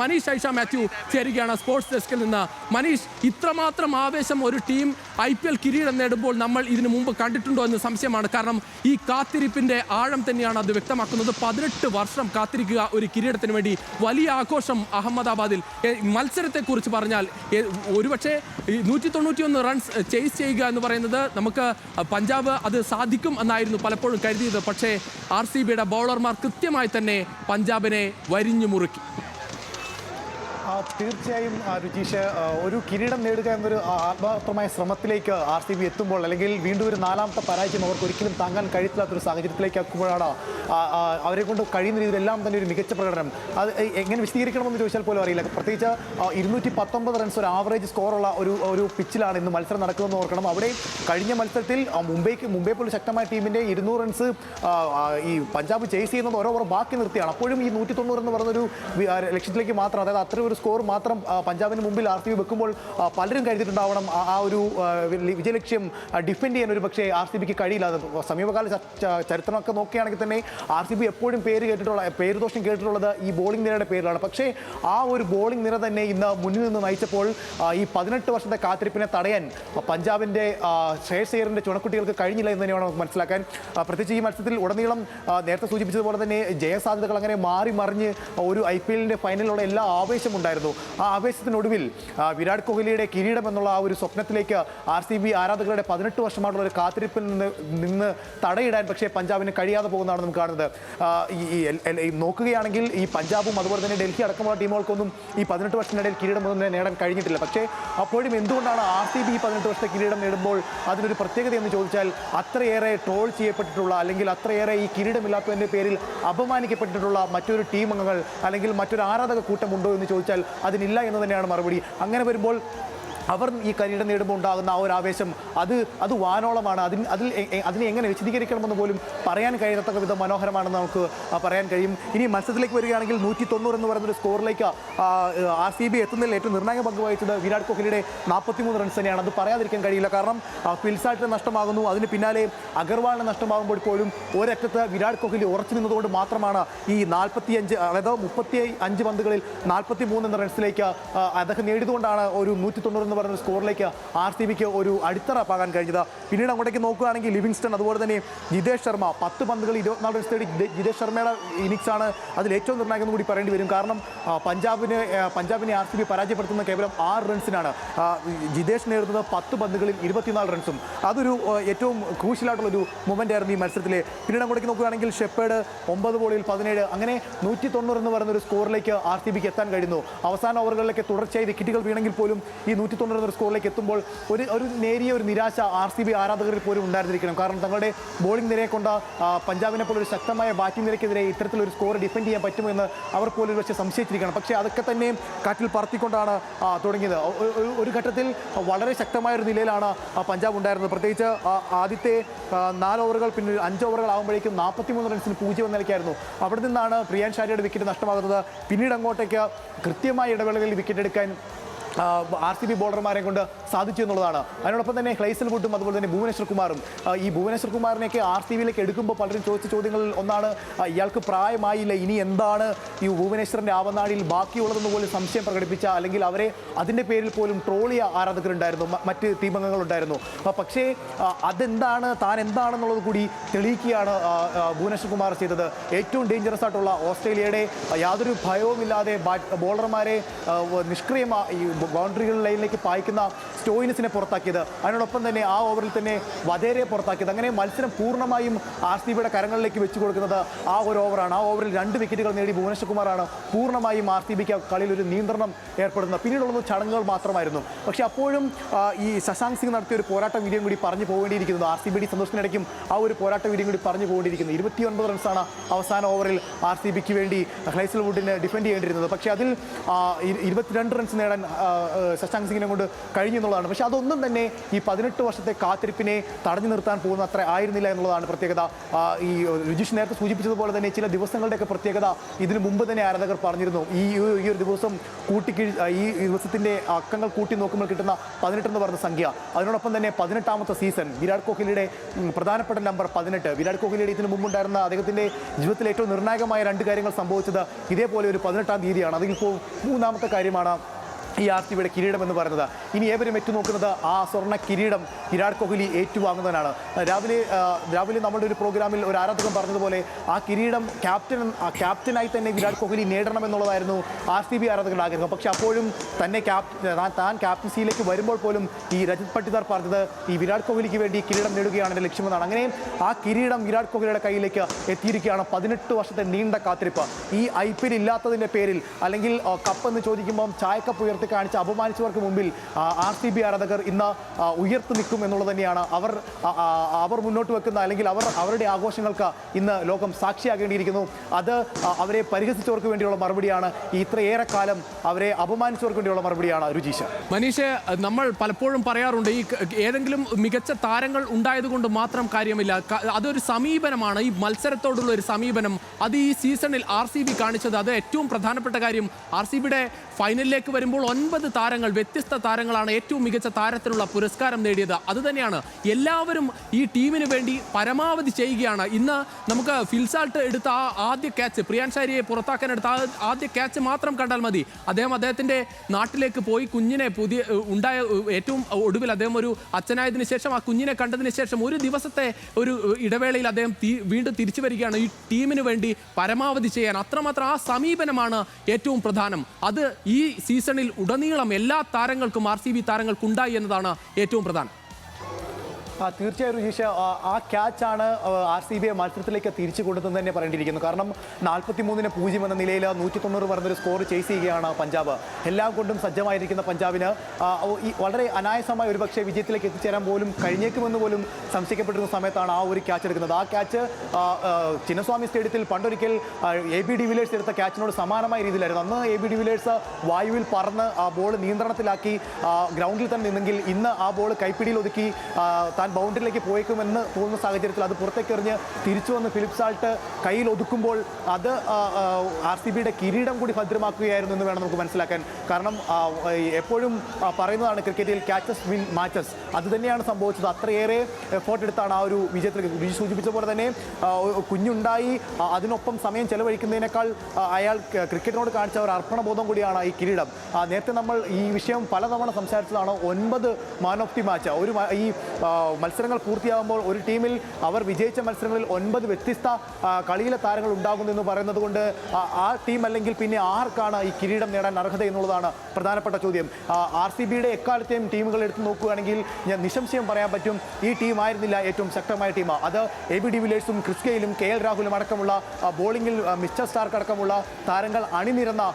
മനീഷ് ഐഷ മാത്യു ചേരുകയാണ് സ്പോർട്സ് ഡെസ്കിൽ നിന്ന്. മനീഷ്, ഇത്രമാത്രം ആവേശം ഒരു ടീം IPL കിരീടം നേടുമ്പോൾ നമ്മൾ ഇതിനു മുമ്പ് കണ്ടിട്ടുണ്ടോ എന്ന് സംശയമാണ്. കാരണം ഈ കാത്തിരിപ്പിന്റെ ആഴം തന്നെയാണ് അത് വ്യക്തമാക്കുന്നത്. 18 വർഷം കാത്തിരിക്കുക ഒരു കിരീടത്തിന് വേണ്ടി. വലിയ ആഘോഷം അഹമ്മദാബാദിൽ. മത്സരത്തെക്കുറിച്ച് പറഞ്ഞാൽ ഒരുപക്ഷെ 191 റൺസ് ചേസ് ചെയ്യുക എന്ന് പറയുന്നത് നമുക്ക് പഞ്ചാബ് അത് സാധിക്കും എന്നായിരുന്നു പലപ്പോഴും കരുതിയത്. പക്ഷേ RCBയുടെ ബൗളർമാർ കൃത്യമായി തന്നെ പഞ്ചാബിനെ വരിഞ്ഞു മുറുക്കി. തീർച്ചയായും രുചീഷ്, ഒരു കിരീടം നേടുക എന്നൊരു ആത്മാർത്ഥമായ ശ്രമത്തിലേക്ക് RCB എത്തുമ്പോൾ, അല്ലെങ്കിൽ വീണ്ടും ഒരു 4ാമത്തെ പരാജയം അവർക്ക് ഒരിക്കലും താങ്ങാൻ കഴിയത്തില്ലാത്തൊരു സാഹചര്യത്തിലേക്ക് എത്തുമ്പോഴാണ് അവരെ കൊണ്ട് കഴിയുന്ന രീതിയിലെല്ലാം തന്നെ ഒരു മികച്ച പ്രകടനം. അത് എങ്ങനെ വിശദീകരിക്കണമെന്ന് ചോദിച്ചാൽ പോലും അറിയില്ല. പ്രത്യേകിച്ച് 219 റൺസ് ഒരു ആവറേജ് സ്കോറുള്ള ഒരു പിച്ചിലാണ് ഇന്ന് മത്സരം നടക്കുന്നതെന്ന് ഓർക്കണം. അവിടെ കഴിഞ്ഞ മത്സരത്തിൽ മുംബൈ പോലും ശക്തമായ ടീമിൻ്റെ 200 റൺസ് ഈ പഞ്ചാബ് ചേസ് ചെയ്യുന്നത് ഓരോ ഓവർ ബാക്കി നിർത്തിയാണ്. അപ്പോഴും ഈ 190 എന്ന് പറയുന്നൊരു ലക്ഷ്യത്തിലേക്ക് മാത്രം, അതായത് അത്ര ഒരു സ്കോർ മാത്രം പഞ്ചാബിന് മുമ്പിൽ RCB വെക്കുമ്പോൾ പലരും കരുതിയിട്ടുണ്ടാവണം ആ ഒരു വിജയലക്ഷ്യം ഡിഫെൻഡ് ചെയ്യാൻ ഒരു പക്ഷേ RCBക്ക് കഴിയില്ല. സമീപകാല ചരിത്രമൊക്കെ നോക്കുകയാണെങ്കിൽ തന്നെ RCB എപ്പോഴും പേരുദോഷം കേട്ടിട്ടുള്ളത് ഈ ബോളിംഗ് നിരയുടെ പേരിലാണ്. പക്ഷേ ആ ഒരു ബോളിംഗ് നിര തന്നെ ഇന്ന് മുന്നിൽ നിന്ന് നയിച്ചപ്പോൾ ഈ 18 വർഷത്തെ കാത്തിരിപ്പിനെ തടയാൻ പഞ്ചാബിൻ്റെ ശ്രേയസ് അയ്യറിൻ്റെ ചുണക്കുട്ടികൾക്ക് കഴിഞ്ഞില്ല എന്ന് തന്നെയാണ് നമുക്ക് മനസ്സിലാക്കാൻ. പ്രത്യേകിച്ച് ഈ മത്സരത്തിൽ ഉടനീളം നേരത്തെ സൂചിപ്പിച്ചതുപോലെ തന്നെ ജയസാധ്യതകൾ അങ്ങനെ മാറി മറിഞ്ഞ് ഒരു IPLൻ്റെ ഫൈനലിലുള്ള എല്ലാ ആവേശമുണ്ടായിരുന്നു. ആ ആവേശത്തിനൊടുവിൽ വിരാട് കോഹ്ലിയുടെ കിരീടം എന്നുള്ള ആ ഒരു സ്വപ്നത്തിലേക്ക് RCB ആരാധകരുടെ 18 വർഷമായിട്ടുള്ള ഒരു കാത്തിരിപ്പിൽ നിന്ന് തടയിടാൻ പക്ഷേ പഞ്ചാബിന് കഴിയാതെ പോകുന്നതാണ് നമുക്ക് കാണുന്നത്. നോക്കുകയാണെങ്കിൽ ഈ പഞ്ചാബും അതുപോലെ തന്നെ ഡൽഹി അടക്കമുള്ള ടീമുകൾക്കൊന്നും ഈ 18 വർഷത്തിനിടയിൽ കിരീടമൊന്നും നേടാൻ കഴിഞ്ഞിട്ടില്ല. പക്ഷേ അപ്പോഴും എന്തുകൊണ്ടാണ് RCB ഈ 18 വർഷത്തെ കിരീടം നേടുമ്പോൾ അതിനൊരു പ്രത്യേകത എന്ന് ചോദിച്ചാൽ, അത്രയേറെ ട്രോൾ ചെയ്യപ്പെട്ടിട്ടുള്ള, അല്ലെങ്കിൽ അത്രയേറെ ഈ കിരീടമില്ലാത്തതിൻ്റെ പേരിൽ അപമാനിക്കപ്പെട്ടിട്ടുള്ള മറ്റൊരു ടീം അംഗങ്ങൾ അല്ലെങ്കിൽ മറ്റൊരു ആരാധക കൂട്ടമുണ്ടോ എന്ന് ചോദിച്ചാൽ അതിനില്ല എന്ന് തന്നെയാണ് മറുപടി. അങ്ങനെ വരുമ്പോൾ അവർ ഈ കിരീടം നേടുമ്പോൾ ഉണ്ടാകുന്ന ആ ഒരു ആവേശം അത് വാനോളമാണ്. അതിനെ എങ്ങനെ വിശദീകരിക്കണമെന്ന് പോലും പറയാൻ കഴിയാത്തക്ക വിധം മനോഹരമാണെന്ന് നമുക്ക് പറയാൻ കഴിയും. ഇനി മത്സരത്തിലേക്ക് വരികയാണെങ്കിൽ 190 എന്ന് പറയുന്നൊരു സ്കോറിലേക്ക് RCB എത്തുന്നതിൽ ഏറ്റവും നിർണായക പങ്ക് വഹിച്ചത് വിരാട് കോഹ്ലിയുടെ 43 റൺസ് തന്നെയാണ്. അത് പറയാതിരിക്കാൻ കഴിയില്ല. കാരണം ഫിൽസാട്ടിന് നഷ്ടമാകുന്നു, അതിന് പിന്നാലെ അഗർവാളിന് നഷ്ടമാകുമ്പോൾ പോലും ഒരറ്റത്ത് വിരാട് കോഹ്ലി ഉറച്ചു നിന്നതുകൊണ്ട് മാത്രമാണ് ഈ 45 അതായത് 35 പന്തുകളിൽ 43 എന്ന റൺസിലേക്ക് അദ്ദേഹം നേടിയതുകൊണ്ടാണ് ഒരു 190 പറഞ്ഞ സ്കോറിലേക്ക് RCBക്ക് ഒരു അടിത്തറ പാകാൻ കഴിഞ്ഞത്. പിന്നീട് അങ്ങോട്ടേക്ക് നോക്കുകയാണെങ്കിൽ ലിവിങ്സ്റ്റൺ, അതുപോലെ തന്നെ ജിതേഷ് ശർമ്മ 10 പന്തുകൾ 24 റൺസ് നേടി. ജിതേഷ് ശർമ്മയുടെ ഇന്നിങ്സാണ് അതിൽ ഏറ്റവും നിർണായകം കൂടി പറയേണ്ടി വരും. കാരണം പഞ്ചാബിനെ RCB പരാജയപ്പെടുത്തുന്ന കേവലം 6 റൺസിനാണ്. ജിതേഷ് നേടുന്നത് 10 പന്തുകളിൽ 24 റൺസും. അതൊരു ഏറ്റവും ക്രൂഷ്യലായിട്ടുള്ളൊരു മൊമെൻ്റ് ആയിരുന്നു ഈ മത്സരത്തിൽ. പിന്നീട് അങ്ങോട്ടേക്ക് നോക്കുകയാണെങ്കിൽ ഷെപ്പേർഡ് 9 ബോളിൽ 17, അങ്ങനെ 190 എന്ന് പറയുന്ന ഒരു സ്കോറിലേക്ക് RCBക്ക് എത്താൻ കഴിയുന്നു. അവസാന ഓവറുകളിലേക്ക് തുടർച്ചയായി വിക്കറ്റുകൾ വീണെങ്കിൽ പോലും ഈ 190 സ്കോറിലേക്ക് എത്തുമ്പോൾ ഒരു നേരിയ ഒരു നിരാശ RCB ആരാധകരിൽ പോലും ഉണ്ടായിരുന്നിരിക്കണം. കാരണം തങ്ങളുടെ ബോളിംഗ് നിരയെ കൊണ്ട് പഞ്ചാബിനെ പോലെ ഒരു ശക്തമായ ബാറ്റിംഗ് നിരക്കെതിരെ ഇത്തരത്തിലൊരു സ്കോർ ഡിഫെൻഡ് ചെയ്യാൻ പറ്റുമോ എന്ന് അവർ പോലും ഒരു പക്ഷേ സംശയിച്ചിരിക്കണം. പക്ഷേ അതൊക്കെ തന്നെ കാറ്റിൽ പറത്തിക്കൊണ്ടാണ് തുടങ്ങിയത്. ഒരു ഘട്ടത്തിൽ വളരെ ശക്തമായൊരു നിലയിലാണ് പഞ്ചാബ് ഉണ്ടായിരുന്നത്. പ്രത്യേകിച്ച് ആദ്യത്തെ 4 ഓവറുകൾ, പിന്നെ 5 ഓവറുകൾ ആകുമ്പോഴേക്കും 43 റൺസിന് 0 എന്ന നിലയ്ക്കായിരുന്നു. അവിടെ നിന്നാണ് പ്രിയാൻ ഷാരിയുടെ വിക്കറ്റ് നഷ്ടമാകുന്നത്. പിന്നീട് അങ്ങോട്ടേക്ക് കൃത്യമായ ഇടവേളകളിൽ വിക്കറ്റ് എടുക്കാൻ RCB ബോളർമാരെ കൊണ്ട് സാധിച്ചു എന്നുള്ളതാണ്. അതിനോടൊപ്പം തന്നെ ഹൈസൽവുഡും അതുപോലെ തന്നെ ഭുവനേശ്വർ കുമാറും, ഈ ഭുവനേശ്വർ കുമാറിനെയൊക്കെ RCBയിലേക്ക് എടുക്കുമ്പോൾ പലരും ചോദിച്ച ചോദ്യങ്ങളിൽ ഒന്നാണ്, ഇയാൾക്ക് പ്രായമായില്ല, ഇനി എന്താണ് ഈ ഭുവനേശ്വറിൻ്റെ ആവനാഴിയിൽ ബാക്കിയുള്ളതെന്ന് പോലും സംശയം പ്രകടിപ്പിച്ച, അല്ലെങ്കിൽ അവരെ അതിൻ്റെ പേരിൽ പോലും ട്രോളിയ ആരാധകരുണ്ടായിരുന്നു, മറ്റ് ടീമംഗങ്ങളുണ്ടായിരുന്നു. പക്ഷേ അതെന്താണ്, താൻ എന്താണെന്നുള്ളത് കൂടി തെളിയിക്കുകയാണ് ഭുവനേശ്വർ കുമാർ ചെയ്തത്. ഏറ്റവും ഡേഞ്ചറസ് ആയിട്ടുള്ള ഓസ്ട്രേലിയയുടെ യാതൊരു ഭയവുമില്ലാതെ ബോളർമാരെ നിഷ്ക്രിയമായി ബൗണ്ടറികൾ ലൈനിലേക്ക് പായിക്കുന്ന സ്റ്റോയിനിസിനെ പുറത്താക്കിയത്. അതിനോടൊപ്പം തന്നെ ആ ഓവറിൽ തന്നെ വധേരയെ പുറത്താക്കിയത്. അങ്ങനെ മത്സരം പൂർണ്ണമായും RCBയുടെ കരങ്ങളിലേക്ക് വെച്ചു കൊടുക്കുന്നത് ആ ഒരു ഓവറാണ്. ആ ഓവറിൽ 2 വിക്കറ്റുകൾ നേടി ഭുവനേശ്വർ കുമാറാണ് പൂർണ്ണമായും RCBക്ക് കളിയിൽ ഒരു നിയന്ത്രണം ഏർപ്പെടുന്നത്. പിന്നീടുള്ളത് ചടങ്ങുകൾ മാത്രമായിരുന്നു. പക്ഷേ അപ്പോഴും ഈ ശശാങ്ക് സിംഗ് നടത്തിയ ഒരു പോരാട്ട വീര്യം കൂടി പറഞ്ഞു പോകേണ്ടിയിരിക്കുന്നത്, RCB സന്തോഷത്തിനിടയ്ക്കും ആ ഒരു പോരാട്ട വീര്യം കൂടി പറഞ്ഞു പോകേണ്ടിയിരിക്കുന്നു. 29 റൺസാണ് അവസാന ഓവറിൽ RCBക്ക് വേണ്ടി ഹൈസൽവുഡിന് ഡിഫെൻഡ് ചെയ്യേണ്ടിയിരുന്നത്. പക്ഷേ അതിൽ 22 റൺസ് നേടാൻ ശശാങ്ക് സിംഗിനെ കൊണ്ട് കഴിഞ്ഞു എന്നുള്ളതാണ്. പക്ഷേ അതൊന്നും തന്നെ ഈ 18 വർഷത്തെ കാത്തിരിപ്പിനെ തടഞ്ഞു നിർത്താൻ പോകുന്ന അത്ര ആയിരുന്നില്ല എന്നുള്ളതാണ് പ്രത്യേകത. ഈ രുചിഷ് നേരത്തെ സൂചിപ്പിച്ചതുപോലെ തന്നെ ചില ദിവസങ്ങളുടെയൊക്കെ പ്രത്യേകത ഇതിനു മുമ്പ് തന്നെ ആരാധകർ പറഞ്ഞിരുന്നു. ഈ ഒരു ദിവസം ഈ ദിവസത്തിൻ്റെ അക്കങ്ങൾ കൂട്ടി നോക്കുമ്പോൾ കിട്ടുന്ന 18 എന്ന് പറഞ്ഞ സംഖ്യ, അതിനോടൊപ്പം തന്നെ 18ാമത്തെ സീസൺ, വിരാട് കോഹ്ലിയുടെ പ്രധാനപ്പെട്ട നമ്പർ 18. വിരാട് കോഹ്ലിയുടെ ഇതിനു മുമ്പുണ്ടായിരുന്ന അദ്ദേഹത്തിൻ്റെ ജീവിതത്തിൽ ഏറ്റവും നിർണായകമായ 2 കാര്യങ്ങൾ സംഭവിച്ചത് ഇതേപോലെ ഒരു 18ാം തീയതിയാണ്. അതിലിപ്പോൾ 3ാമത്തെ കാര്യമാണ് ഈ RCBയുടെ കിരീടം എന്ന് പറയുന്നത്. ഇനി ഏവരും ഏറ്റുനോക്കുന്നത് ആ സ്വർണ്ണ കിരീടം വിരാട് കോഹ്ലി ഏറ്റുവാങ്ങുന്നതിനാണ്. രാവിലെ നമ്മുടെ ഒരു പ്രോഗ്രാമിൽ ഒരു ആരാധകൻ പറഞ്ഞതുപോലെ ആ കിരീടം ക്യാപ്റ്റനായി തന്നെ വിരാട് കോഹ്ലി നേടണമെന്നുള്ളതായിരുന്നു RCB ആരാധകരുടെ ആഗ്രഹം. പക്ഷേ അപ്പോഴും താൻ ക്യാപ്റ്റൻസിയിലേക്ക് വരുമ്പോൾ പോലും ഈ രജത് പട്ടിദാർ പറഞ്ഞത് ഈ വിരാട് കോഹ്ലിക്ക് വേണ്ടി കിരീടം നേടുകയാണ് എൻ്റെ ലക്ഷ്യമെന്നാണ്. അങ്ങനെ ആ കിരീടം വിരാട് കോഹ്ലിയുടെ കയ്യിലേക്ക് എത്തിയിരിക്കുകയാണ്. 18 വർഷത്തെ നീണ്ട കാത്തിരിപ്പ്. ഈ IPL ഇല്ലാത്തതിൻ്റെ പേരിൽ അല്ലെങ്കിൽ കപ്പ് എന്ന് ചോദിക്കുമ്പം ചായക്കപ്പ് ഉയർത്തി കാണിച്ച് അപമാനിച്ചവർക്ക് മുമ്പിൽ RCB ആരാധകർ ഇന്ന് ഉയർത്തു നിൽക്കും എന്നുള്ളത് തന്നെയാണ് അവർ മുന്നോട്ട് വെക്കുന്ന, അല്ലെങ്കിൽ അവരുടെ ആഘോഷങ്ങൾക്ക് ഇന്ന് ലോകം സാക്ഷിയാകേണ്ടിയിരിക്കുന്നു. അത് അവരെ പരിഹസിച്ചവർക്ക് വേണ്ടിയുള്ള മറുപടിയാണ്. ഇത്രയേറെ കാലം അവരെ അപമാനിച്ചവർക്ക് വേണ്ടിയുള്ള മറുപടിയാണ്. രുചീഷ്, മനീഷ്, നമ്മൾ പലപ്പോഴും പറയാറുണ്ട് ഈ ഏതെങ്കിലും മികച്ച താരങ്ങൾ ഉണ്ടായതുകൊണ്ട് മാത്രം കാര്യമില്ല. അതൊരു സമീപനമാണ്, ഈ മത്സരത്തോടുള്ള ഒരു സമീപനം. അത് ഈ സീസണിൽ RCB കാണിച്ചത്, അത് ഏറ്റവും പ്രധാനപ്പെട്ട കാര്യം. RCBയുടെ ഫൈനലിലേക്ക് വരുമ്പോൾ 9 താരങ്ങൾ, വ്യത്യസ്ത താരങ്ങളാണ് ഏറ്റവും മികച്ച താരത്തിനുള്ള പുരസ്കാരം നേടിയത്. അതുതന്നെയാണ് എല്ലാവരും ഈ ടീമിന് വേണ്ടി പരമാവധി ചെയ്യുകയാണ്. ഇന്ന് നമുക്ക് ഫിൽസാൾട്ട് എടുത്ത ആ ആദ്യ ക്യാച്ച്, പ്രിയാൻ ഷാരിയെ പുറത്താക്കാൻ എടുത്ത ആദ്യ ക്യാച്ച് മാത്രം കണ്ടാൽ മതി. അദ്ദേഹത്തിൻ്റെ നാട്ടിലേക്ക് പോയി കുഞ്ഞിനെ ഉണ്ടായ ഏറ്റവും ഒടുവിൽ അദ്ദേഹം ഒരു അച്ഛനായതിനു ശേഷം ആ കുഞ്ഞിനെ കണ്ടതിന് ശേഷം ഒരു ദിവസത്തെ ഒരു ഇടവേളയിൽ അദ്ദേഹം വീണ്ടും തിരിച്ചു വരികയാണ് ഈ ടീമിന് വേണ്ടി പരമാവധി ചെയ്യാൻ. അത്രമാത്രം ആ സമീപനമാണ് ഏറ്റവും പ്രധാനം. അത് ഈ സീസണിൽ ഉടനീളം എല്ലാ താരങ്ങൾക്കും RCB താരങ്ങൾക്കുണ്ടായി എന്നതാണ് ഏറ്റവും പ്രധാനം. തീർച്ചയായും രുചീഷ, ആ ക്യാച്ചാണ് RCBയെ മത്സരത്തിലേക്ക് തിരിച്ചു കൊണ്ടുവന്ന് തന്നെ പറയേണ്ടിയിരിക്കുന്നു. കാരണം 43-0 എന്ന നിലയിൽ 190 പറഞ്ഞൊരു സ്കോർ ചേസ് ചെയ്യുകയാണ് പഞ്ചാബ്. എല്ലാം കൊണ്ടും സജ്ജമായിരിക്കുന്ന പഞ്ചാബിന് വളരെ അനായാസമായ ഒരുപക്ഷെ വിജയത്തിലേക്ക് എത്തിച്ചേരാൻ പോലും കഴിഞ്ഞേക്കുമെന്ന് പോലും സംശയിക്കപ്പെട്ടിരുന്ന സമയത്താണ് ആ ഒരു ക്യാച്ച് എടുക്കുന്നത്. ആ ക്യാച്ച് ചിന്നസ്വാമി സ്റ്റേഡിയത്തിൽ പണ്ടൊരിക്കൽ AB ഡിവിലിയേഴ്സ് എടുത്ത ക്യാച്ചിനോട് സമാനമായ രീതിയിലായിരുന്നു. അന്ന് AB ഡിവിലിയേഴ്സ് വായുവിൽ പറന്ന് ആ ബോൾ നിയന്ത്രണത്തിലാക്കി ഗ്രൗണ്ടിൽ തന്നെ നിന്നെങ്കിൽ ഇന്ന് ആ ബോൾ കൈപ്പിടിയിൽ ഒതുക്കി ബൗണ്ടറിയിലേക്ക് പോയേക്കുമെന്ന് തോന്നുന്ന സാഹചര്യത്തിൽ അത് പുറത്തേക്ക് എറിഞ്ഞ് തിരിച്ചു വന്ന് ഫിലിപ്സാൾട്ട് കയ്യിൽ ഒതുക്കുമ്പോൾ അത് RCBയുടെ കിരീടം കൂടി ഭദ്രമാക്കുകയായിരുന്നു എന്ന് വേണം നമുക്ക് മനസ്സിലാക്കാൻ. കാരണം എപ്പോഴും പറയുന്നതാണ് ക്രിക്കറ്റിൽ ക്യാച്ചസ് വിൻ മാച്ചസ്. അത് തന്നെയാണ് സംഭവിച്ചത്. അത്രയേറെ എഫേർട്ട് എടുത്താണ് ആ ഒരു വിജയത്തിലേക്ക് സൂചിപ്പിച്ച പോലെ തന്നെ കുഞ്ഞുണ്ടായി അതിനൊപ്പം സമയം ചെലവഴിക്കുന്നതിനേക്കാൾ അയാൾ ക്രിക്കറ്റിനോട് കാണിച്ച ഒരു അർപ്പണബോധം കൂടിയാണ് ഈ കിരീടം. നേരത്തെ നമ്മൾ ഈ വിഷയം പലതവണ സംസാരിച്ചതാണ്. 9 മാൻ ഓഫ് ദി മാച്ച്, ഈ മത്സരങ്ങൾ പൂർത്തിയാകുമ്പോൾ ഒരു ടീമിൽ അവർ വിജയിച്ച മത്സരങ്ങളിൽ 9 വ്യത്യസ്ത കളിയിലെ താരങ്ങൾ ഉണ്ടാകുന്നു പറയുന്നത് കൊണ്ട് ആ ടീം അല്ലെങ്കിൽ പിന്നെ ആർക്കാണ് ഈ കിരീടം നേടാൻ അർഹത എന്നുള്ളതാണ് പ്രധാനപ്പെട്ട ചോദ്യം. RCBയുടെ എക്കാലത്തെയും ടീമുകൾ എടുത്ത് നോക്കുകയാണെങ്കിൽ ഞാൻ നിസ്സംശയം പറയാൻ പറ്റും ഈ ടീം ആയിരുന്നില്ല ഏറ്റവും ശക്തമായ ടീം. അത് AB ഡിവിലിയേഴ്സും ക്രിസ് ഗെയിലും KL രാഹുലും അടക്കമുള്ള ബോളിംഗിൽ മിസ്റ്റർ സ്റ്റാർക്ക് അടക്കമുള്ള താരങ്ങൾ അണിനിരന്ന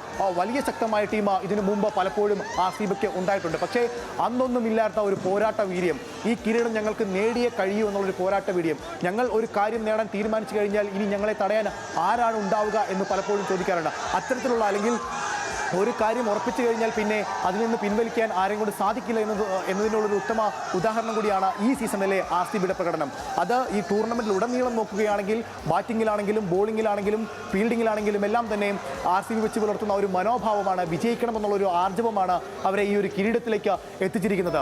വലിയ ശക്തമായ ടീം ഇതിനു മുമ്പ് പലപ്പോഴും RCBക്ക് ഉണ്ടായിട്ടുണ്ട്. പക്ഷേ അന്നൊന്നുമില്ലാത്ത ഒരു പോരാട്ട വീര്യം, ഈ കിരീടം ഞങ്ങൾക്ക് നേടിയേ കഴിയൂ എന്നുള്ളൊരു പോരാട്ട വീര്യം, ഞങ്ങൾ ഒരു കാര്യം നേടാൻ തീരുമാനിച്ചു കഴിഞ്ഞാൽ ഇനി ഞങ്ങളെ തടയാൻ ആരാണ് ഉണ്ടാവുക എന്ന് പലപ്പോഴും ചോദിക്കാറുണ്ട്. അത്തരത്തിലുള്ള അല്ലെങ്കിൽ ഒരു കാര്യം ഉറപ്പിച്ചു കഴിഞ്ഞാൽ പിന്നെ അതിൽ നിന്ന് പിൻവലിക്കാൻ ആരെയും കൊണ്ട് സാധിക്കില്ല എന്നതിനുള്ളൊരു ഉത്തമ ഉദാഹരണം കൂടിയാണ് ഈ സീസണിലെ RCBയുടെ പ്രകടനം. അത് ഈ ടൂർണമെൻറ്റിൽ ഉടനീളം നോക്കുകയാണെങ്കിൽ ബാറ്റിങ്ങിലാണെങ്കിലും ബോളിങ്ങിലാണെങ്കിലും ഫീൽഡിങ്ങിലാണെങ്കിലും എല്ലാം തന്നെ RCB വെച്ച് പുലർത്തുന്ന ഒരു മനോഭാവമാണ്, വിജയിക്കണമെന്നുള്ളൊരു ആർജവമാണ് അവരെ ഈ ഒരു കിരീടത്തിലേക്ക് എത്തിച്ചിരിക്കുന്നത്.